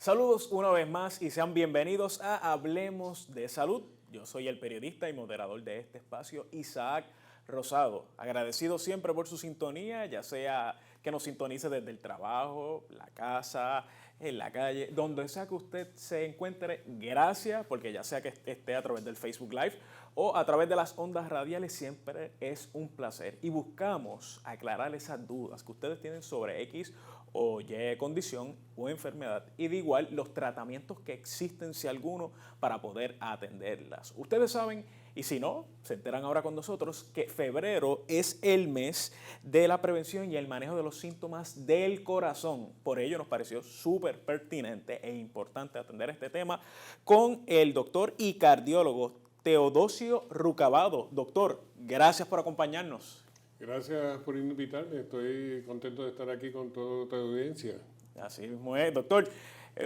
Saludos una vez más y sean bienvenidos a Hablemos de Salud. Yo soy el periodista y moderador de este espacio, Isaac Rosado. Agradecido siempre por su sintonía, ya sea que nos sintonice desde el trabajo, la casa, en la calle, donde sea que usted se encuentre. Gracias, porque ya sea que esté a través del Facebook Live o a través de las ondas radiales, siempre es un placer. Y buscamos aclarar esas dudas que ustedes tienen sobre X o Y condición o enfermedad y de igual los tratamientos que existen, si alguno, para poder atenderlas. Ustedes saben, y si no, se enteran ahora con nosotros, que febrero es el mes de la prevención y el manejo de los síntomas del corazón. Por ello nos pareció súper pertinente e importante atender este tema con el doctor y cardiólogo Teodosio Rucabado. Doctor, gracias por acompañarnos. Gracias por invitarme, estoy contento de estar aquí con toda tu audiencia. Así mismo es, doctor.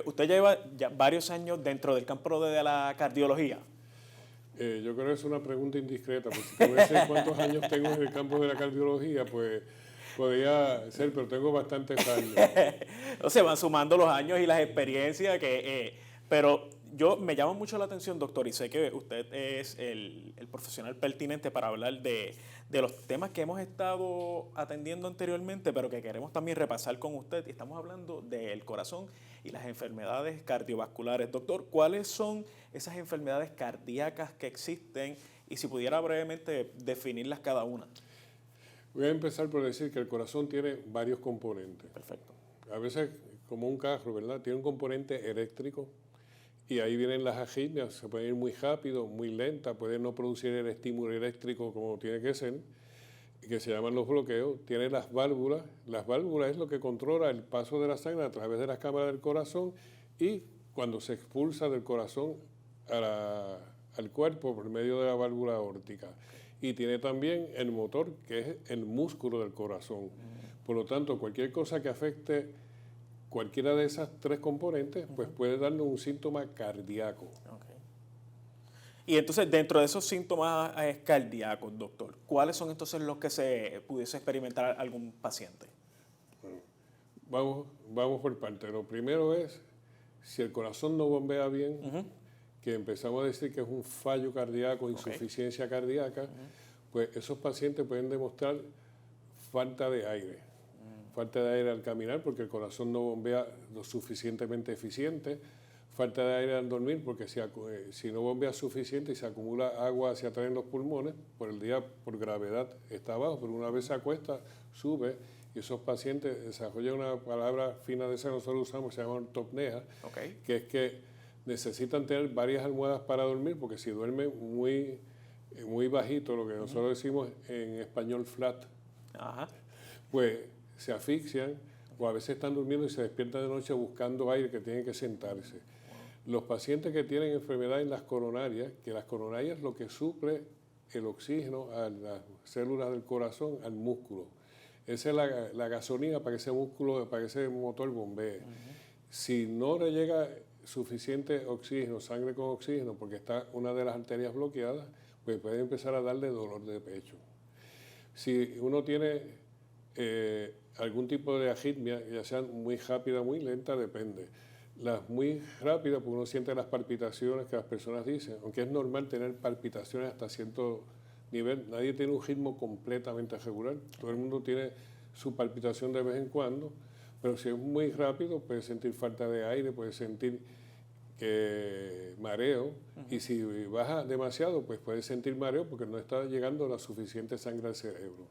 Usted lleva ya varios años dentro del campo de la cardiología. Yo creo que es una pregunta indiscreta, porque si tuviese cuántos años tengo en el campo de la cardiología, pues podría ser, pero tengo bastantes años. No se van sumando los años y las experiencias, pero me llama mucho la atención, doctor, y sé que usted es el profesional pertinente para hablar de los temas que hemos estado atendiendo anteriormente, pero que queremos también repasar con usted. Y estamos hablando del corazón y las enfermedades cardiovasculares. Doctor, ¿cuáles son esas enfermedades cardíacas que existen? Y si pudiera brevemente definirlas cada una. Voy a empezar por decir que el corazón tiene varios componentes. Perfecto. A veces, como un carro, ¿verdad? Tiene un componente eléctrico y ahí vienen las arritmias, se puede ir muy rápido, muy lenta, puede no producir el estímulo eléctrico como tiene que ser, que se llaman los bloqueos. Tiene las válvulas es lo que controla el paso de la sangre a través de las cámaras del corazón y cuando se expulsa del corazón al cuerpo por medio de la válvula aórtica. Y tiene también el motor, que es el músculo del corazón. Por lo tanto, cualquier cosa que afecte cualquiera de esas tres componentes, pues puede darnos un síntoma cardíaco. Okay. Y entonces, dentro de esos síntomas cardíacos, doctor, ¿cuáles son entonces los que se pudiese experimentar algún paciente? Bueno, vamos por partes. Lo primero es, si el corazón no bombea bien, que empezamos a decir que es un fallo cardíaco, insuficiencia cardíaca, pues esos pacientes pueden demostrar falta de aire. Falta de aire al caminar porque el corazón no bombea lo suficientemente eficiente. Falta de aire al dormir porque si no bombea suficiente y se acumula agua hacia atrás en los pulmones, por el día por gravedad está abajo, pero una vez se acuesta, sube y esos pacientes desarrollan una palabra fina de esa que nosotros usamos, se llama ortopnea, que es que necesitan tener varias almohadas para dormir porque si duermen muy bajito, lo que nosotros decimos en español flat, pues se asfixian o a veces están durmiendo y se despiertan de noche buscando aire que tienen que sentarse. Los pacientes que tienen enfermedad en las coronarias, que las coronarias es lo que suple el oxígeno a las células del corazón, al músculo. Esa es la gasolina para que ese músculo, para que ese motor bombee. Si no le llega suficiente oxígeno, sangre con oxígeno, porque está una de las arterias bloqueadas, pues puede empezar a darle dolor de pecho. Si uno tiene algún tipo de arritmia, ya sea muy rápida, muy lenta, depende. Las muy rápidas, porque uno siente las palpitaciones que las personas dicen, aunque es normal tener palpitaciones hasta cierto nivel, nadie tiene un ritmo completamente regular, todo el mundo tiene su palpitación de vez en cuando, pero si es muy rápido puede sentir falta de aire, puede sentir mareo, y si baja demasiado, pues puede sentir mareo porque no está llegando la suficiente sangre al cerebro.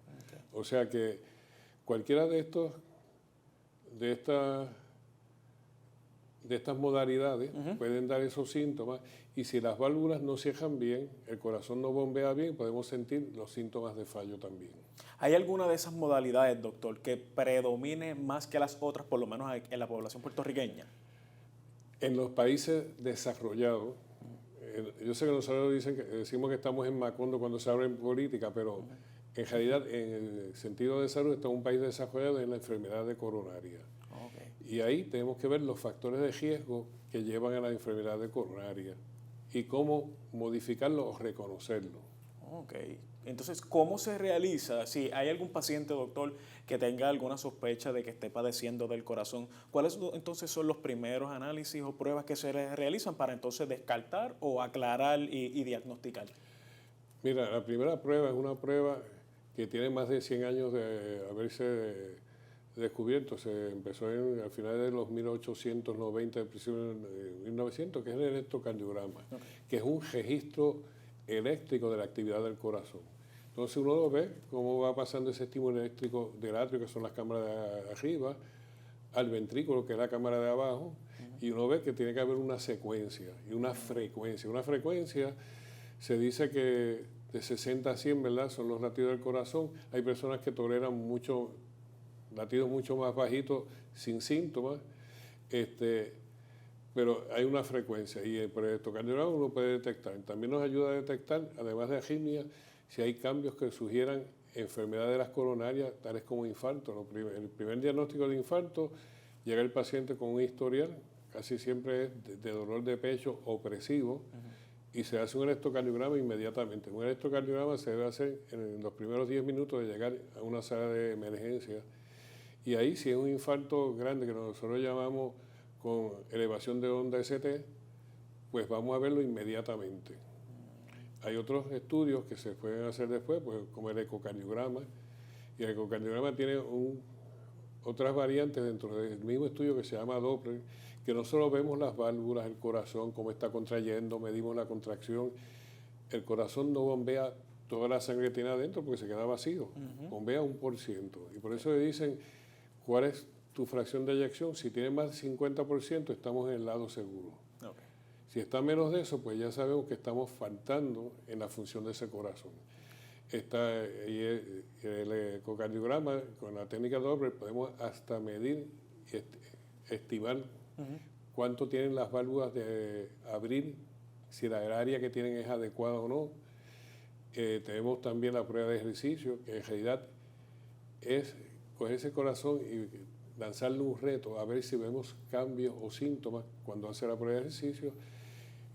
O sea que cualquiera de estas modalidades pueden dar esos síntomas, y si las válvulas no cierran bien, el corazón no bombea bien, podemos sentir los síntomas de fallo también. ¿Hay alguna de esas modalidades, doctor, que predomine más que las otras, por lo menos en la población puertorriqueña? En los países desarrollados, yo sé que nosotros decimos que estamos en Macondo cuando se habla en política, pero en realidad, en el sentido de salud, está un país desarrollado en la enfermedad de coronaria. Y ahí tenemos que ver los factores de riesgo que llevan a la enfermedad de coronaria y cómo modificarlo o reconocerlo. Entonces, ¿cómo se realiza? Si hay algún paciente, doctor, que tenga alguna sospecha de que esté padeciendo del corazón, ¿cuáles entonces son los primeros análisis o pruebas que se realizan para entonces descartar o aclarar y diagnosticar? Mira, la primera prueba es una prueba que tiene más de 100 años de haberse descubierto. Se empezó al final de los 1890, principios de 1900, que es el electrocardiograma, que es un registro eléctrico de la actividad del corazón. Entonces uno lo ve cómo va pasando ese estímulo eléctrico del atrio, que son las cámaras de arriba, al ventrículo, que es la cámara de abajo, y uno ve que tiene que haber una secuencia y una frecuencia. Una frecuencia, se dice que de 60 a 100, ¿verdad?, son los latidos del corazón. Hay personas que toleran latidos mucho más bajitos sin síntomas, pero hay una frecuencia y por el electrocardiograma uno puede detectar. También nos ayuda a detectar, además de arritmia, si hay cambios que sugieran enfermedades de las coronarias, tales como infarto. El primer diagnóstico de infarto, llega el paciente con un historial, casi siempre es de dolor de pecho opresivo, y se hace un electrocardiograma inmediatamente. Un electrocardiograma se debe hacer en los primeros 10 minutos de llegar a una sala de emergencia. Y ahí, si es un infarto grande, que nosotros llamamos con elevación de onda ST, pues vamos a verlo inmediatamente. Hay otros estudios que se pueden hacer después, pues, como el ecocardiograma. Y el ecocardiograma tiene otras variantes dentro del mismo estudio que se llama Doppler, que no solo vemos las válvulas, el corazón, cómo está contrayendo, medimos la contracción. El corazón no bombea toda la sangre que tiene adentro porque se queda vacío, bombea 1%. Y por eso le dicen, ¿cuál es tu fracción de eyección? Si tiene más del 50%, estamos en el lado seguro. Okay. Si está menos de eso, pues ya sabemos que estamos faltando en la función de ese corazón. El ecocardiograma, con la técnica Doppler, podemos hasta medir, estimar cuánto tienen las válvulas de abrir, si la área que tienen es adecuada o no. Tenemos también la prueba de ejercicio, que en realidad es coger ese corazón y lanzarle un reto a ver si vemos cambios o síntomas cuando hace la prueba de ejercicio.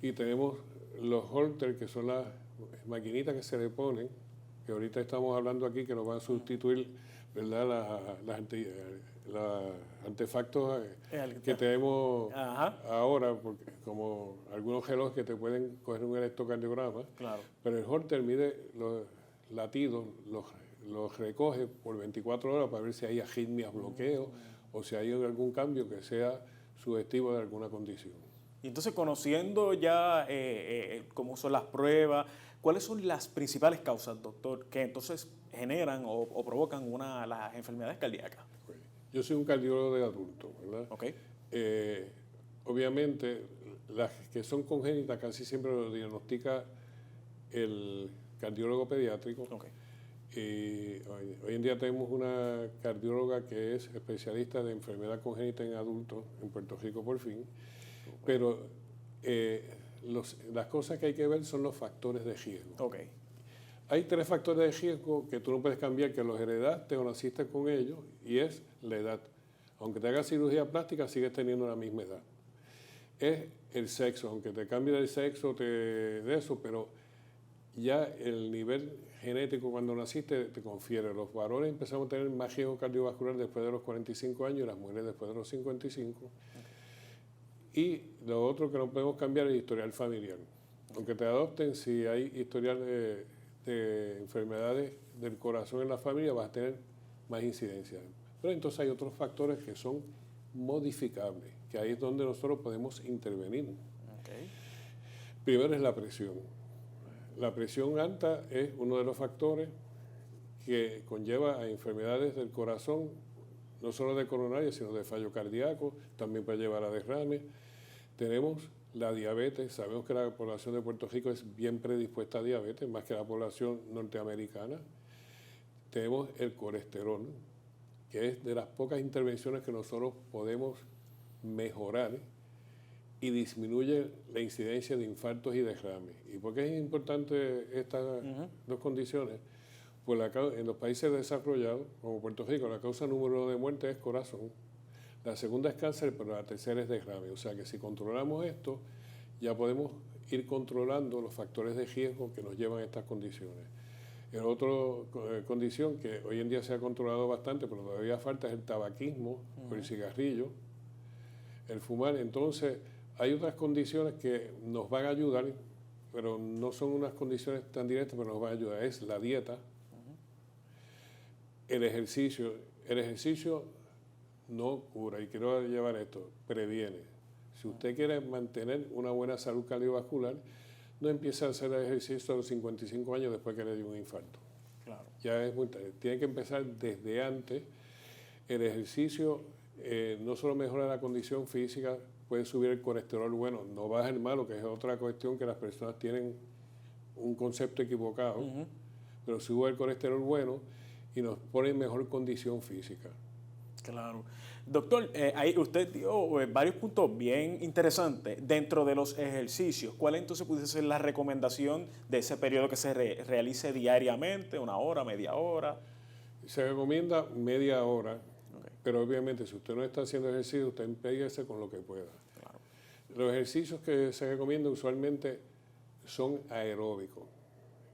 Y tenemos los Holter, que son las maquinitas que se le ponen, que ahorita estamos hablando aquí, que nos van a sustituir, ¿verdad?, los artefactos que tenemos ahora, porque como algunos relojes que te pueden coger un electrocardiograma, claro. Pero el Holter mide los latidos, los recoge por 24 horas para ver si hay arritmias, bloqueos, o si hay algún cambio que sea sugestivo de alguna condición. Y entonces, conociendo ya cómo son las pruebas, ¿cuáles son las principales causas, doctor, que entonces generan o provocan las enfermedades cardíacas? Yo soy un cardiólogo de adultos, ¿verdad? Okay. Obviamente, las que son congénitas casi siempre lo diagnostica el cardiólogo pediátrico. Okay. Hoy en día tenemos una cardióloga que es especialista de enfermedad congénita en adultos en Puerto Rico por fin. Pero las cosas que hay que ver son los factores de riesgo. Okay. Hay 3 factores de riesgo que tú no puedes cambiar, que los heredaste o naciste con ellos, y es la edad. Aunque te hagas cirugía plástica, sigues teniendo la misma edad. Es el sexo, aunque te cambie el sexo de eso, pero ya el nivel genético cuando naciste te confiere. Los varones empezamos a tener más riesgo cardiovascular después de los 45 años y las mujeres después de los 55. Y lo otro que no podemos cambiar es el historial familiar. Aunque te adopten, si hay historial de enfermedades del corazón en la familia, vas a tener más incidencia. Pero entonces hay otros factores que son modificables, que ahí es donde nosotros podemos intervenir. Okay. Primero es la presión. La presión alta es uno de los factores que conlleva a enfermedades del corazón, no solo de coronaria, sino de fallo cardíaco, también puede llevar a derrame. Tenemos la diabetes, sabemos que la población de Puerto Rico es bien predispuesta a diabetes, más que la población norteamericana. Tenemos el colesterol, que es de las pocas intervenciones que nosotros podemos mejorar y disminuye la incidencia de infartos y derrames. ¿Y por qué es importante estas dos condiciones? Pues en los países desarrollados, como Puerto Rico, la causa número 1 de muerte es corazón. La segunda es cáncer, pero la tercera es derrame. O sea que si controlamos esto, ya podemos ir controlando los factores de riesgo que nos llevan a estas condiciones. El otro condición que hoy en día se ha controlado bastante, pero todavía falta, es el tabaquismo, o el cigarrillo, el fumar. Entonces, hay otras condiciones que nos van a ayudar, pero no son unas condiciones tan directas, pero nos van a ayudar. Es la dieta, el ejercicio. El ejercicio no cura, y quiero llevar esto, previene. Si usted quiere mantener una buena salud cardiovascular, no empiece a hacer ejercicio a los 55 años después que le dio un infarto. Claro. Ya es muy tarde. Tiene que empezar desde antes. El ejercicio no solo mejora la condición física, puede subir el colesterol bueno, no baja el malo, que es otra cuestión que las personas tienen un concepto equivocado, pero sube el colesterol bueno y nos pone en mejor condición física. Claro. Doctor, ahí usted dio varios puntos bien interesantes dentro de los ejercicios. ¿Cuál entonces pudiese ser la recomendación de ese periodo que se realice diariamente, una hora, media hora? Se recomienda media hora, pero obviamente si usted no está haciendo ejercicio, usted empéguese con lo que pueda. Claro. Los ejercicios que se recomiendan usualmente son aeróbicos.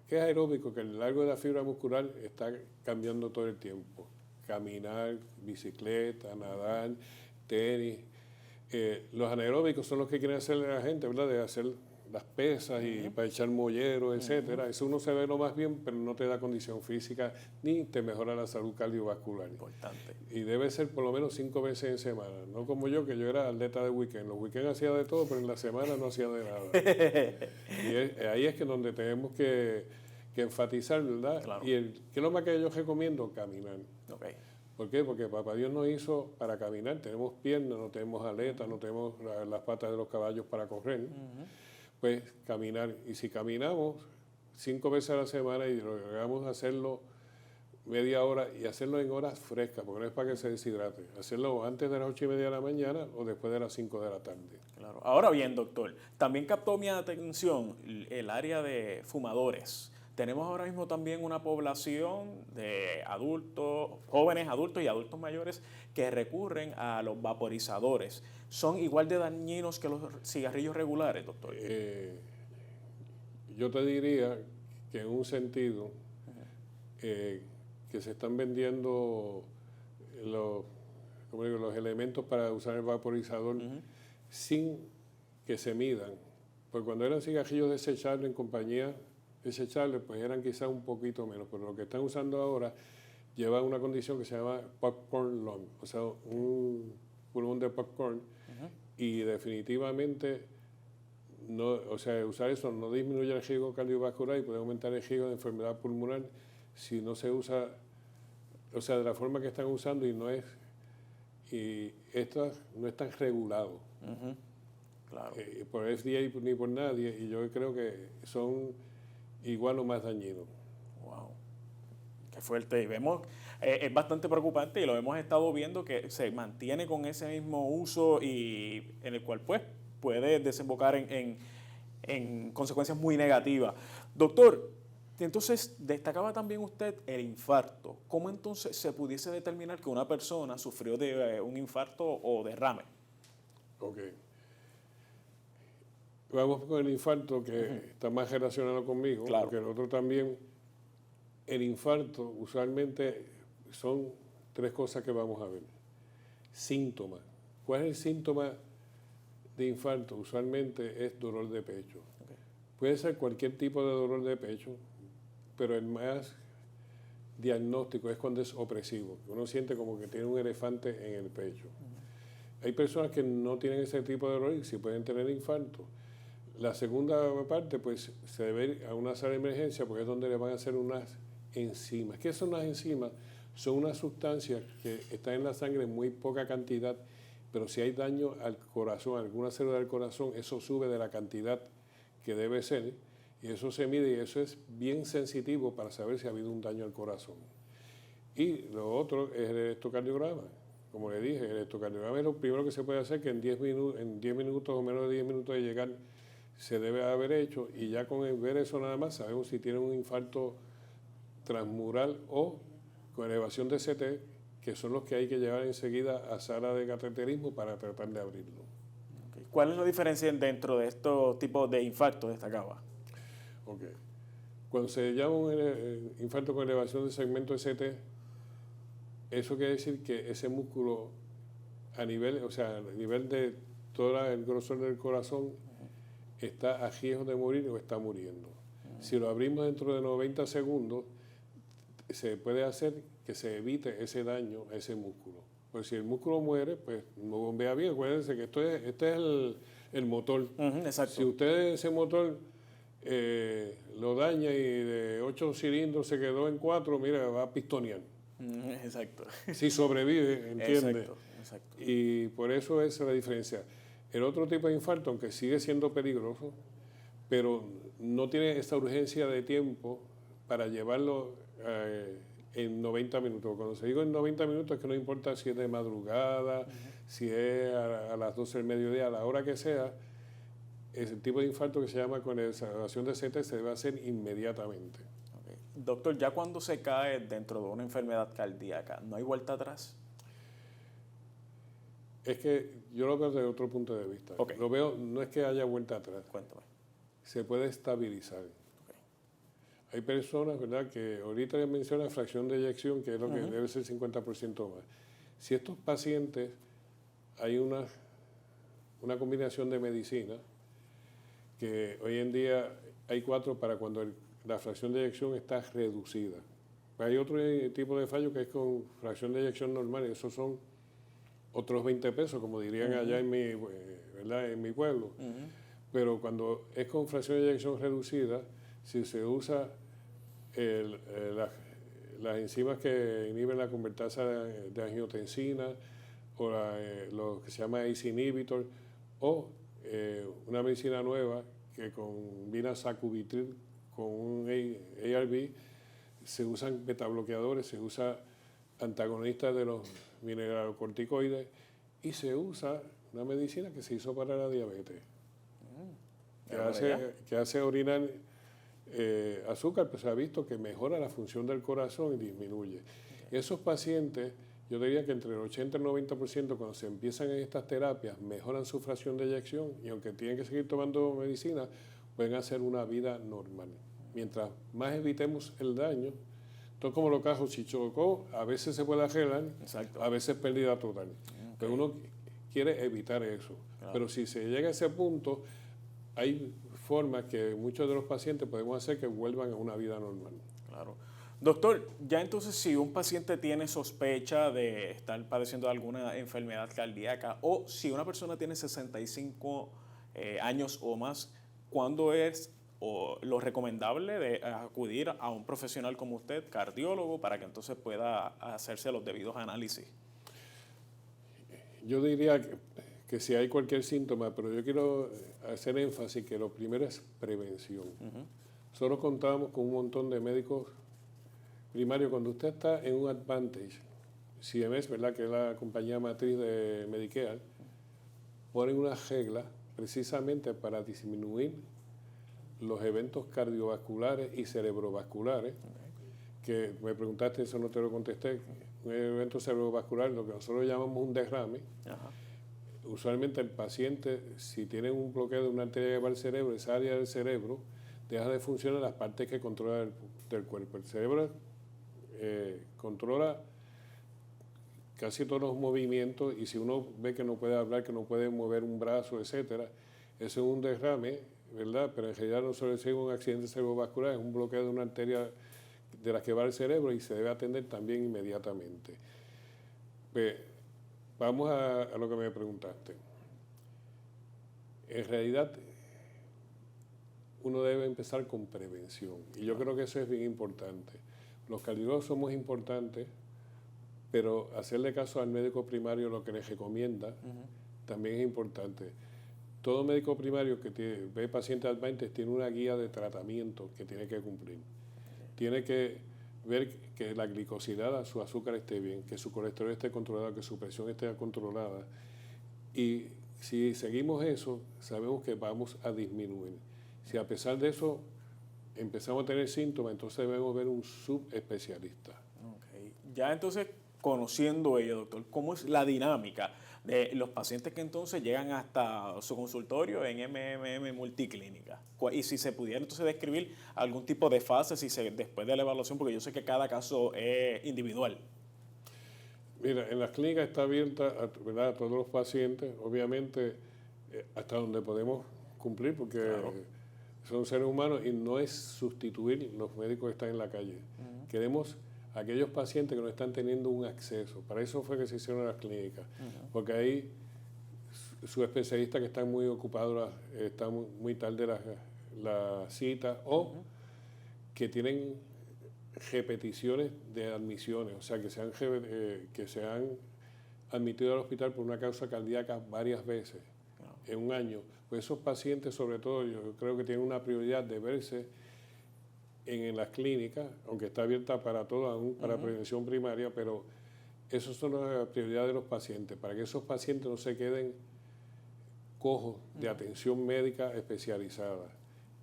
¿Qué es aeróbico? Que a lo largo de la fibra muscular está cambiando todo el tiempo. Caminar, bicicleta, nadar, tenis. Los anaeróbicos son los que quieren hacer la gente, ¿verdad? De hacer las pesas y para echar molleros, etcétera. Eso uno se ve lo más bien, pero no te da condición física ni te mejora la salud cardiovascular. Importante. Y debe ser por lo menos 5 veces en semana. No como yo, que yo era atleta de weekend. Los weekends hacía de todo, pero en la semana no hacía de nada. Y ahí es que donde tenemos que enfatizar, ¿verdad? Claro. ¿Qué es lo más que yo recomiendo? Caminar. Okay. ¿Por qué? Porque papá Dios nos hizo para caminar. Tenemos piernas, no tenemos aletas, no tenemos las patas de los caballos para correr. Pues caminar. Y si caminamos 5 veces a la semana y logramos hacerlo media hora y hacerlo en horas frescas, porque no es para que se deshidrate. Hacerlo antes de las 8:30 de la mañana o después de las 5 de la tarde. Claro. Ahora bien, doctor, también captó mi atención el área de fumadores. Tenemos ahora mismo también una población de adultos, jóvenes adultos y adultos mayores que recurren a los vaporizadores. ¿Son igual de dañinos que los cigarrillos regulares, doctor? Yo te diría que en un sentido que se están vendiendo los elementos para usar el vaporizador sin que se midan. Porque cuando eran cigarrillos desechables en compañía desechables, pues eran quizás un poquito menos, pero lo que están usando ahora lleva una condición que se llama popcorn lung, o sea, un pulmón de popcorn, y definitivamente no, o sea, usar eso no disminuye el riesgo cardiovascular y puede aumentar el riesgo de enfermedad pulmonar si no se usa, o sea, de la forma que están usando y estas no están regulados. Claro. Por FDA ni por nadie, y yo creo que son igual o más dañinos. Wow, qué fuerte. Y vemos, es bastante preocupante y lo hemos estado viendo que se mantiene con ese mismo uso y en el cual pues puede desembocar en consecuencias muy negativas. Doctor, entonces destacaba también usted el infarto. ¿Cómo entonces se pudiese determinar que una persona sufrió de un infarto o derrame? Ok. Vamos con el infarto, que está más relacionado conmigo, claro. Porque el otro también. El infarto usualmente son 3 cosas que vamos a ver. Síntomas. ¿Cuál es el síntoma de infarto? Usualmente es dolor de pecho. Okay. Puede ser cualquier tipo de dolor de pecho, pero el más diagnóstico es cuando es opresivo. Uno siente como que tiene un elefante en el pecho. Hay personas que no tienen ese tipo de dolor y sí pueden tener infarto. La segunda parte, pues, se debe ir a una sala de emergencia porque es donde le van a hacer unas enzimas. ¿Qué son las enzimas? Son unas sustancias que están en la sangre en muy poca cantidad, pero si hay daño al corazón, alguna célula del corazón, eso sube de la cantidad que debe ser y eso se mide y eso es bien sensitivo para saber si ha habido un daño al corazón. Y lo otro es el electrocardiograma. Como le dije, el electrocardiograma es lo primero que se puede hacer, que en 10 minutos o menos de 10 minutos de llegar se debe haber hecho, y ya con ver eso nada más sabemos si tiene un infarto transmural o con elevación de CT, que son los que hay que llevar enseguida a sala de cateterismo para tratar de abrirlo. Okay. ¿Cuál es la diferencia dentro de estos tipos de infartos destacados? Ok. Cuando se llama un infarto con elevación del segmento ST, eso quiere decir que ese músculo a nivel de todo el grosor del corazón está a riesgo de morir o está muriendo. Si lo abrimos dentro de 90 segundos, se puede hacer que se evite ese daño a ese músculo. Pues si el músculo muere, pues no bombea bien. Acuérdense que este es el motor. Exacto. Si usted ese motor lo daña y de 8 cilindros se quedó en 4, mira, va a pistonear. Exacto. Si sobrevive, ¿entiende? Exacto. Y por eso es la diferencia. El otro tipo de infarto, aunque sigue siendo peligroso, pero no tiene esta urgencia de tiempo para llevarlo en 90 minutos. Cuando se digo en 90 minutos es que no importa si es de madrugada, si es a las 12 del mediodía, a la hora que sea, es el tipo de infarto que se llama con elevación de CT se debe hacer inmediatamente. Okay. Doctor, ya cuando se cae dentro de una enfermedad cardíaca, ¿no hay vuelta atrás? Es que yo lo veo desde otro punto de vista. Okay. Lo veo, no es que haya vuelta atrás. Cuéntame. Se puede estabilizar. Okay. Hay personas, ¿verdad?, que ahorita ya menciona fracción de eyección, que es lo que debe ser 50% más. Si estos pacientes hay una combinación de medicina, que hoy en día hay 4 para cuando la fracción de eyección está reducida. Hay otro tipo de fallo que es con fracción de eyección normal, y esos son otros 20 pesos, como dirían allá en mi pueblo. Pero cuando es con fracción de eyección reducida, si se usa las enzimas que inhiben la convertasa de angiotensina, o lo que se llama ACE inhibitor, o una medicina nueva que combina sacubitril con un ARB, se usan betabloqueadores, se usa antagonistas de los mineralocorticoides y se usa una medicina que se hizo para la diabetes, que hace orinar azúcar, pero se ha visto que mejora la función del corazón y disminuye. Esos pacientes, yo diría que entre el 80 y el 90% cuando se empiezan en estas terapias mejoran su fracción de eyección y aunque tienen que seguir tomando medicina, pueden hacer una vida normal. Mientras más evitemos el daño, todo como los casos, si chocó, a veces se puede arreglar, a veces pérdida total. Okay. Pero uno quiere evitar eso. Claro. Pero si se llega a ese punto, hay formas que muchos de los pacientes podemos hacer que vuelvan a una vida normal. Claro. Doctor, ya entonces si un paciente tiene sospecha de estar padeciendo de alguna enfermedad cardíaca o si una persona tiene 65 años o más, ¿cuándo es lo recomendable de acudir a un profesional como usted, cardiólogo, para que entonces pueda hacerse los debidos análisis? Yo diría que si hay cualquier síntoma, pero yo quiero hacer énfasis que lo primero es prevención. Nosotros contamos con un montón de médicos primarios. Cuando usted está en un Advantage, CMS, ¿verdad?, que es la compañía matriz de Medicare, ponen una regla precisamente para disminuir los eventos cardiovasculares y cerebrovasculares, que me preguntaste, eso no te lo contesté. Un evento cerebrovascular, lo que nosotros llamamos un derrame. Usualmente el paciente, si tiene un bloqueo de una arteria que va al cerebro, esa área del cerebro deja de funcionar las partes que controla del cuerpo. El cerebro controla casi todos los movimientos y si uno ve que no puede hablar, que no puede mover un brazo, etcétera, eso es un derrame, ¿verdad? Pero en realidad no solo es un accidente cerebrovascular, es un bloqueo de una arteria de las que va al cerebro y se debe atender también inmediatamente. Pues, vamos a lo que me preguntaste. En realidad, uno debe empezar con prevención y yo creo que eso es bien importante. Los cardiólogos somos importantes, pero hacerle caso al médico primario lo que les recomienda también es importante. Todo médico primario que ve pacientes Advantage tiene una guía de tratamiento que tiene que cumplir. Tiene que ver que la glicosidad, su azúcar esté bien, que su colesterol esté controlado, que su presión esté controlada. Y si seguimos eso, sabemos que vamos a disminuir. Si a pesar de eso empezamos a tener síntomas, entonces debemos ver un subespecialista. Okay. Ya entonces, conociendo ello, doctor, ¿cómo es la dinámica de los pacientes que entonces llegan hasta su consultorio en MMM Multiclínica? Y si se pudiera entonces describir algún tipo de fase después de la evaluación, porque yo sé que cada caso es individual. Mira, en las clínicas está abierta ¿verdad?, a todos los pacientes, obviamente hasta donde podemos cumplir, porque claro, son seres humanos y no es sustituir los médicos que están en la calle. Queremos aquellos pacientes que no están teniendo un acceso. Para eso fue que se hicieron las clínicas, porque ahí sus especialistas que están muy ocupados, están muy tarde la cita, o que tienen repeticiones de admisiones, o sea, que se han admitido al hospital por una causa cardíaca varias veces en un año. Pues esos pacientes, sobre todo, yo creo que tienen una prioridad de verse en las clínicas, aunque está abierta para todo, aún para prevención primaria, pero esas son las prioridades de los pacientes, para que esos pacientes no se queden cojos de atención médica especializada.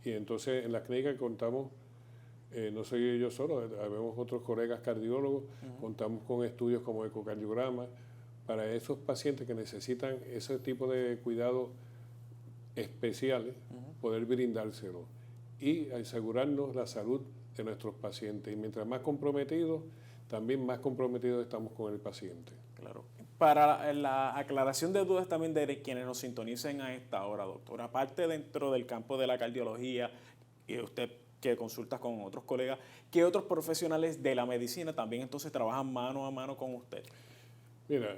Y entonces en las clínicas contamos, no soy yo solo, vemos otros colegas cardiólogos, contamos con estudios como ecocardiograma, para esos pacientes que necesitan ese tipo de cuidados especiales, poder brindárselo y asegurarnos la salud de nuestros pacientes. Y mientras más comprometidos, también más comprometidos estamos con el paciente. Claro. Para la aclaración de dudas también de quienes nos sintonicen a esta hora, doctor, aparte dentro del campo de la cardiología, y usted que consulta con otros colegas, ¿qué otros profesionales de la medicina también entonces trabajan mano a mano con usted? Mira,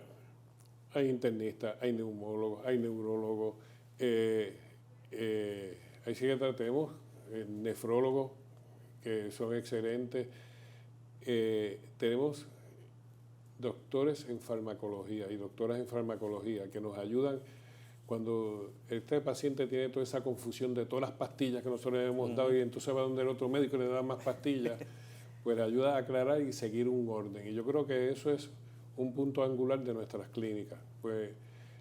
hay internistas, hay neumólogos, hay neurólogos, hay psiquiatras, tenemos nefrólogos que son excelentes, tenemos doctores en farmacología y doctoras en farmacología que nos ayudan cuando este paciente tiene toda esa confusión de todas las pastillas que nosotros le hemos dado y entonces va donde el otro médico y le da más pastillas, pues ayuda a aclarar y seguir un orden. Y yo creo que eso es un punto angular de nuestras clínicas, pues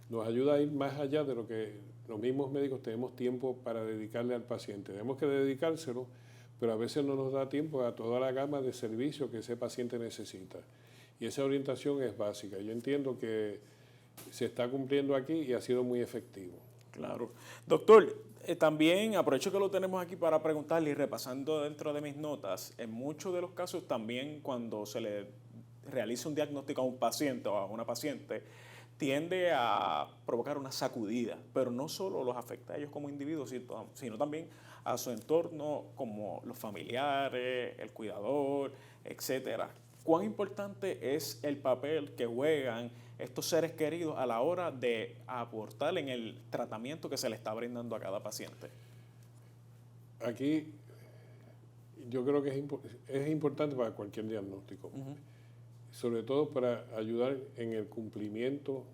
nos ayuda a ir más allá de lo que los mismos médicos tenemos tiempo para dedicarle al paciente. Tenemos que dedicárselo, pero a veces no nos da tiempo a toda la gama de servicios que ese paciente necesita. Y esa orientación es básica. Yo entiendo que se está cumpliendo aquí y ha sido muy efectivo. Claro. Doctor, también aprovecho que lo tenemos aquí para preguntarle y repasando dentro de mis notas, en muchos de los casos también cuando se le realiza un diagnóstico a un paciente o a una paciente, tiende a provocar una sacudida, pero no solo los afecta a ellos como individuos, sino también a su entorno como los familiares, el cuidador, etcétera. ¿Cuán importante es el papel que juegan estos seres queridos a la hora de aportar en el tratamiento que se le está brindando a cada paciente? Aquí yo creo que es importante para cualquier diagnóstico, sobre todo para ayudar en el cumplimiento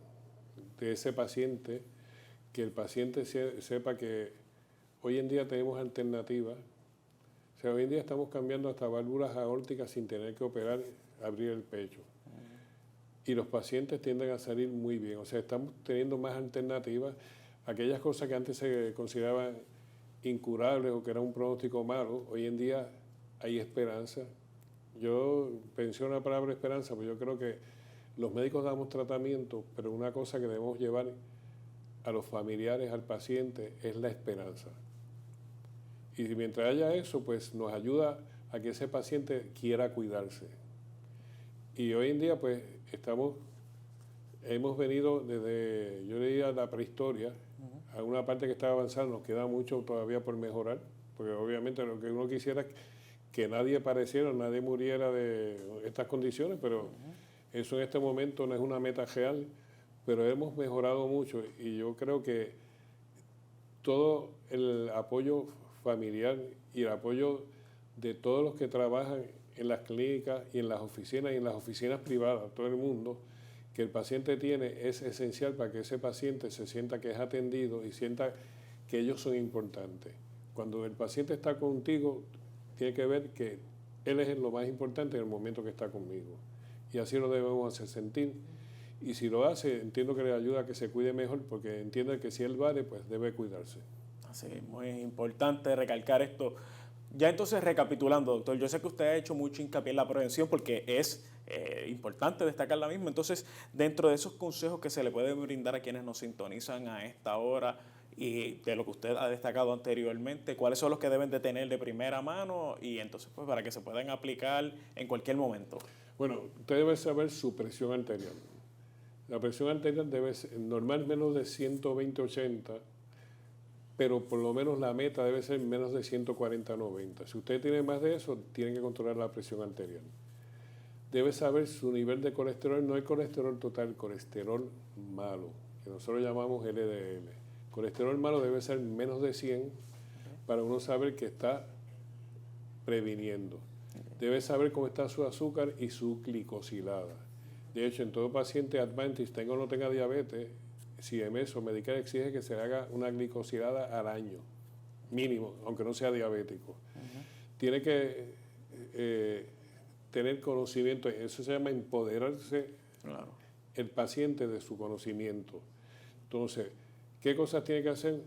de ese paciente, que el paciente sepa que hoy en día tenemos alternativas. O sea, hoy en día estamos cambiando hasta válvulas aórticas sin tener que operar, abrir el pecho. Y los pacientes tienden a salir muy bien. O sea, estamos teniendo más alternativas. Aquellas cosas que antes se consideraban incurables o que era un pronóstico malo, hoy en día hay esperanza. Yo menciono la palabra esperanza, porque yo creo que los médicos damos tratamiento, pero una cosa que debemos llevar a los familiares, al paciente, es la esperanza. Y mientras haya eso, pues nos ayuda a que ese paciente quiera cuidarse. Y hoy en día, pues, hemos venido desde, yo diría, la prehistoria, a una parte que está avanzando, nos queda mucho todavía por mejorar, porque obviamente lo que uno quisiera es que nadie padeciera, nadie muriera de estas condiciones, pero eso en este momento no es una meta real, pero hemos mejorado mucho y yo creo que todo el apoyo familiar y el apoyo de todos los que trabajan en las clínicas y en las oficinas privadas, todo el mundo, que el paciente tiene es esencial para que ese paciente se sienta que es atendido y sienta que ellos son importantes. Cuando el paciente está contigo, tiene que ver que él es lo más importante en el momento que está conmigo. Y así lo debemos hacer sentir. Y si lo hace, entiendo que le ayuda a que se cuide mejor, porque entiende que si él vale, pues debe cuidarse. Así, muy importante recalcar esto. Ya entonces recapitulando, doctor, yo sé que usted ha hecho mucho hincapié en la prevención porque es importante destacar la misma. Entonces, dentro de esos consejos que se le pueden brindar a quienes nos sintonizan a esta hora y de lo que usted ha destacado anteriormente, ¿cuáles son los que deben de tener de primera mano y entonces pues para que se puedan aplicar en cualquier momento? Bueno, usted debe saber su presión arterial. La presión arterial debe ser normal menos de 120/80, pero por lo menos la meta debe ser menos de 140/90. Si usted tiene más de eso, tiene que controlar la presión arterial. Debe saber su nivel de colesterol, no el colesterol total, colesterol malo, que nosotros llamamos LDL. Colesterol malo debe ser menos de 100 para uno saber que está previniendo. Debe saber cómo está su azúcar y su glicosilada. De hecho, en todo paciente Adventist, tenga o no tenga diabetes, CMS o Medicare exige que se haga una glicosilada al año, mínimo, aunque no sea diabético. Tiene que tener conocimiento, eso se llama empoderarse el paciente de su conocimiento. Entonces, ¿qué cosas tiene que hacer?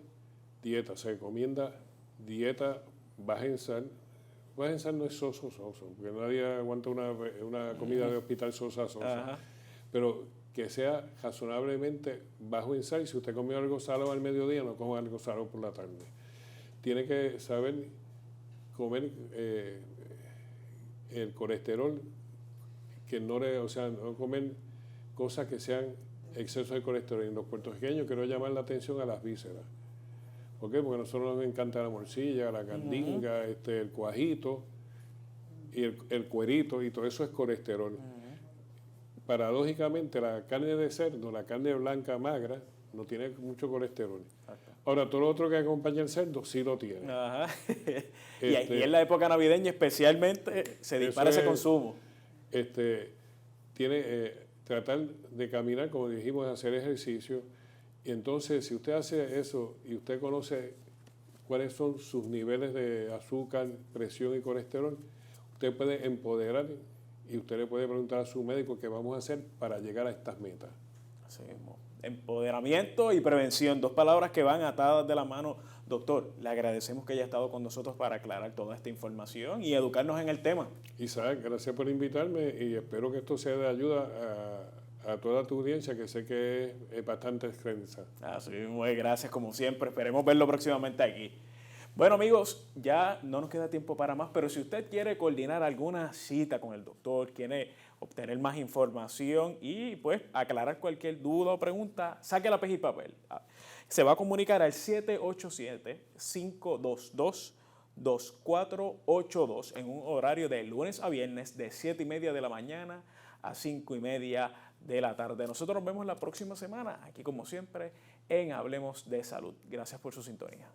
Dieta, se recomienda dieta baja en sal. Baja en sal no es soso, porque nadie aguanta una comida de hospital sosa. Pero que sea razonablemente bajo en sal, y si usted comió algo salado al mediodía, no coma algo salado por la tarde. Tiene que saber comer el colesterol, que no comer cosas que sean exceso de colesterol. En los puertorriqueños quiero llamar la atención a las vísceras. ¿Por qué? Porque a nosotros nos encanta la morcilla, la candinga, el cuajito, y el cuerito, y todo eso es colesterol. Paradójicamente, la carne de cerdo, la carne blanca magra, no tiene mucho colesterol. Ahora, todo lo otro que acompaña el cerdo sí lo tiene. Y en la época navideña especialmente se dispara ese consumo. Tratar de caminar, como dijimos, hacer ejercicio. Y entonces, si usted hace eso y usted conoce cuáles son sus niveles de azúcar, presión y colesterol, usted puede empoderar y usted le puede preguntar a su médico qué vamos a hacer para llegar a estas metas. Así mismo. Empoderamiento y prevención, dos palabras que van atadas de la mano. Doctor, le agradecemos que haya estado con nosotros para aclarar toda esta información y educarnos en el tema. Isaac, gracias por invitarme y espero que esto sea de ayuda a toda tu audiencia, que sé que es bastante extensa. Así mismo, gracias como siempre. Esperemos verlo próximamente aquí. Bueno, amigos, ya no nos queda tiempo para más, pero si usted quiere coordinar alguna cita con el doctor, quiere obtener más información y pues aclarar cualquier duda o pregunta, saque lápiz y papel. Se va a comunicar al 787-522-2482 en un horario de lunes a viernes de 7:30 de la mañana a 5:30 de la tarde. Nosotros nos vemos la próxima semana, aquí como siempre, en Hablemos de Salud. Gracias por su sintonía.